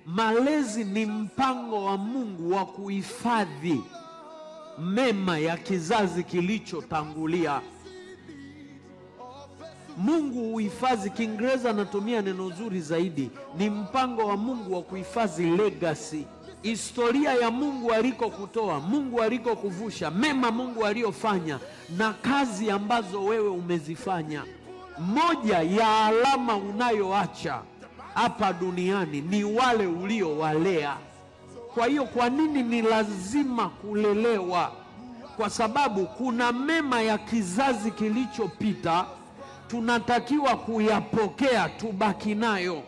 Malezi ni mpango wa Mungu wa kuhifadhi mema ya kizazi kilichotangulia. Mungu huhifadhi, Kiingereza anatumia neno zuri zaidi, ni mpango wa Mungu wa kuhifadhi legacy, historia ya Mungu alikokutoa, Mungu alikokuvusha, mema Mungu aliyofanya na kazi ambazo wewe umezifanya. Moja ya alama unayoacha hapa duniani ni wale uliowalea. Kwa hiyo kwa nini ni lazima kulelewa? Kwa sababu kuna mema ya kizazi kilichopita tunatakiwa kuyapokea, tubaki nayo.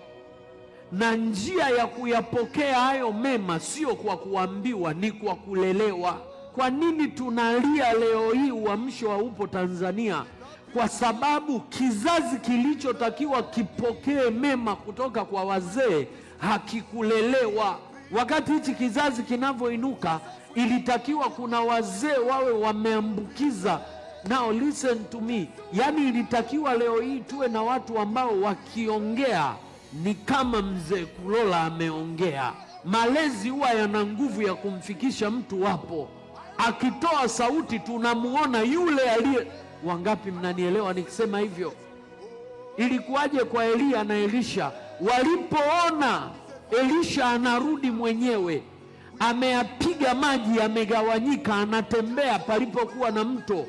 Na njia ya kuyapokea hayo mema sio kwa kuambiwa, ni kwa kulelewa. Kwa nini tunalia leo hii uamsho haupo Tanzania? Kwa sababu kizazi kilichotakiwa kipokee mema kutoka kwa wazee hakikulelewa. Wakati hichi kizazi kinavyoinuka, ilitakiwa kuna wazee wawe wameambukiza. Now listen to me, yani ilitakiwa leo hii tuwe na watu ambao wakiongea ni kama mzee Kulola ameongea. Malezi huwa yana nguvu ya kumfikisha mtu wapo. Akitoa sauti tunamuona yule aliye. Wangapi mnanielewa nikisema hivyo? Ilikuwaje kwa Elia na Elisha? Walipoona Elisha anarudi mwenyewe, ameyapiga maji yamegawanyika, anatembea palipokuwa na mto,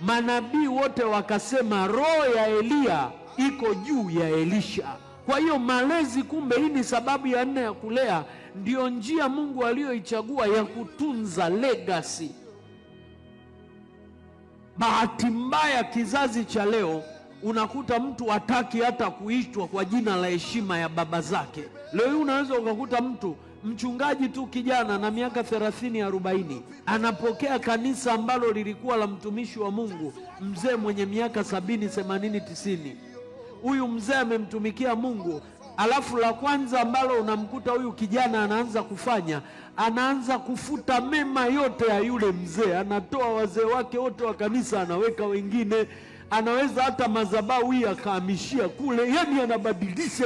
manabii wote wakasema roho ya Elia iko juu ya Elisha. Kwa hiyo malezi, kumbe hii ni sababu ya nne ya kulea, ndio njia Mungu aliyoichagua ya kutunza legacy. Bahati mbaya kizazi cha leo unakuta mtu hataki hata kuitwa kwa jina la heshima ya baba zake. Leo hii unaweza ukakuta mtu mchungaji tu kijana na miaka 30-40 anapokea kanisa ambalo lilikuwa la mtumishi wa Mungu mzee mwenye miaka 70-80-90. Huyu mzee amemtumikia Mungu, alafu la kwanza ambalo unamkuta huyu kijana anaanza kufanya, anaanza kufuta mema yote ya yule mzee. Anatoa wazee wake wote wa kanisa, anaweka wengine, anaweza hata madhabahu hii akahamishia kule, yani anabadilisha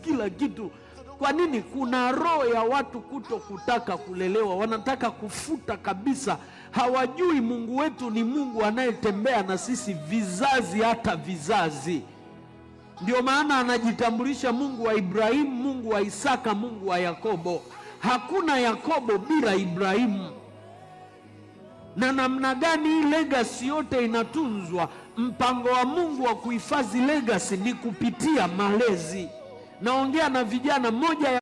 kila kitu. Kwa nini? Kuna roho ya watu kuto kutaka kulelewa, wanataka kufuta kabisa. Hawajui Mungu wetu ni Mungu anayetembea na sisi vizazi hata vizazi. Ndio maana anajitambulisha Mungu wa Ibrahimu, Mungu wa Isaka, Mungu wa Yakobo. Hakuna Yakobo bila Ibrahimu. Na namna gani hii legacy yote inatunzwa? Mpango wa Mungu wa kuhifadhi legacy ni kupitia malezi. Naongea na vijana, moja ya